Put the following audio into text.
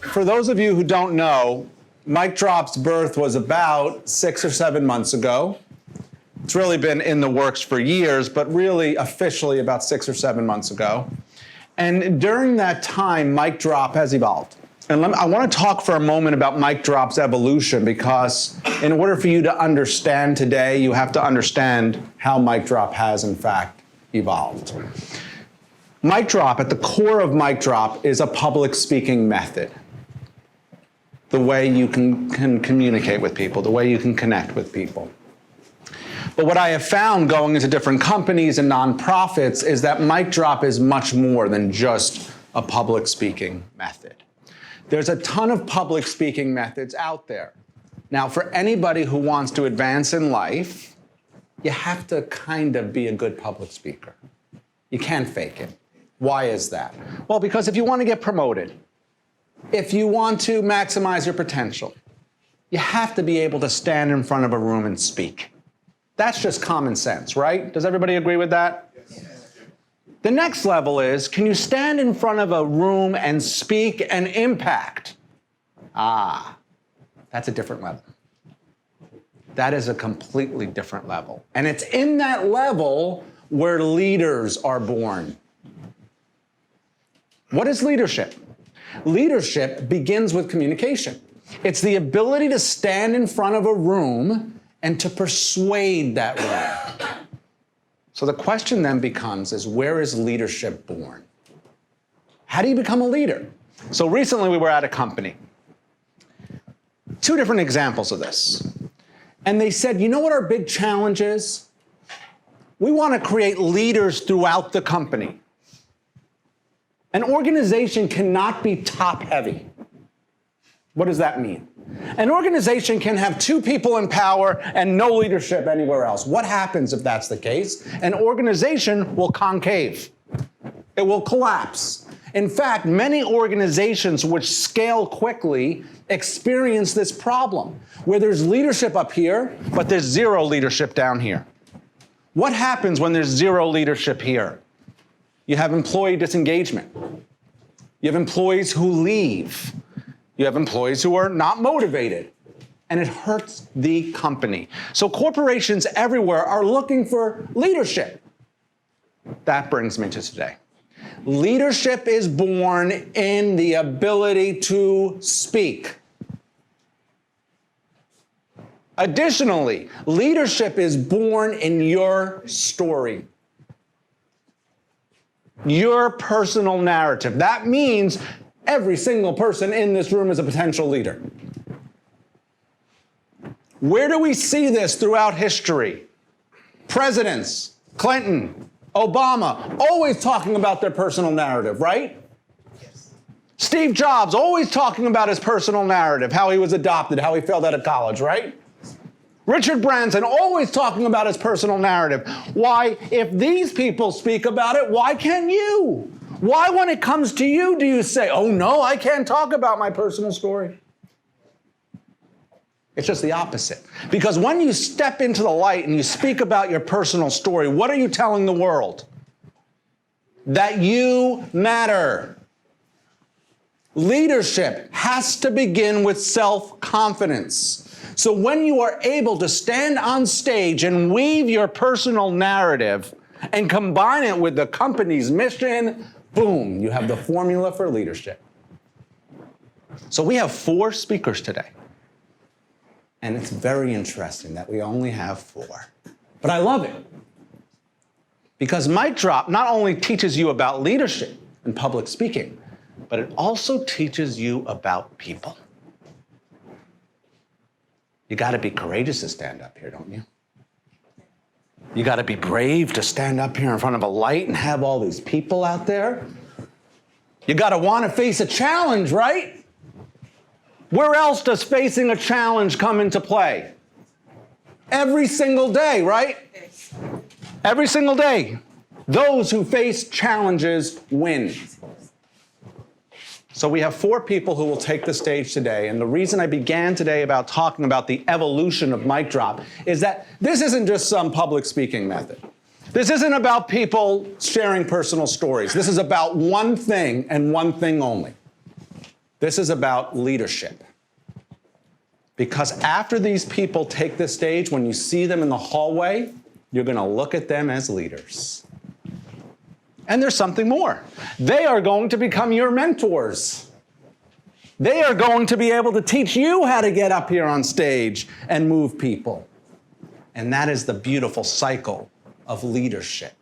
For those of you who don't know, MicDrop's birth was about 6 or 7 months ago. It's really been in the works for years, but really officially about 6 or 7 months ago. And during that time, MicDrop has evolved. And I want to talk for a moment about MicDrop's evolution, because in order for you to understand today, you have to understand how MicDrop has in fact evolved. MicDrop, at the core of MicDrop, is a public speaking method. The way you can communicate with people, the way you can connect with people. But what I have found going into different companies and nonprofits is that MicDrop is much more than just a public speaking method. There's a ton of public speaking methods out there. Now, for anybody who wants to advance in life, you have to kind of be a good public speaker. You can't fake it. Why is that? Well, because if you want to get promoted, if you want to maximize your potential, you have to be able to stand in front of a room and speak. That's just common sense, right? Does everybody agree with that? Yes. The next level is, can you stand in front of a room and speak and impact? That's a different level. That is a completely different level. And it's in that level where leaders are born. What is leadership? Leadership begins with communication. It's the ability to stand in front of a room and to persuade that room. So the question then becomes is, where is leadership born? How do you become a leader? So recently we were at a company. 2 different examples of this. And they said, you know what our big challenge is? We want to create leaders throughout the company. An organization cannot be top-heavy. What does that mean? An organization can have 2 people in power and no leadership anywhere else. What happens if that's the case? An organization will concave. It will collapse. In fact, many organizations which scale quickly experience this problem, where there's leadership up here, but there's 0 leadership down here. What happens when there's 0 leadership here? You have employee disengagement. You have employees who leave. You have employees who are not motivated. And it hurts the company. So corporations everywhere are looking for leadership. That brings me to today. Leadership is born in the ability to speak. Additionally, leadership is born in your story. Your personal narrative. That means every single person in this room is a potential leader. Where do we see this throughout history? Presidents, Clinton, Obama, always talking about their personal narrative, right? Yes. Steve Jobs, always talking about his personal narrative, how he was adopted, how he failed out of college, right? Richard Branson, always talking about his personal narrative. Why, if these people speak about it, why can't you? Why, when it comes to you, do you say, oh no, I can't talk about my personal story? It's just the opposite. Because when you step into the light and you speak about your personal story, what are you telling the world? That you matter. Leadership has to begin with self-confidence. So when you are able to stand on stage and weave your personal narrative and combine it with the company's mission, boom, you have the formula for leadership. So we have 4 speakers today. And it's very interesting that we only have 4. But I love it. Because MicDrop not only teaches you about leadership and public speaking, but it also teaches you about people. You got to be courageous to stand up here, don't you? You got to be brave to stand up here in front of a light and have all these people out there. You got to want to face a challenge, right? Where else does facing a challenge come into play? Every single day, right? Every single day. Those who face challenges win. So we have 4 people who will take the stage today, and the reason I began today about talking about the evolution of MicDrop is that this isn't just some public speaking method. This isn't about people sharing personal stories. This is about one thing and one thing only. This is about leadership. Because after these people take the stage, when you see them in the hallway, you're going to look at them as leaders. And there's something more. They are going to become your mentors. They are going to be able to teach you how to get up here on stage and move people. And that is the beautiful cycle of leadership.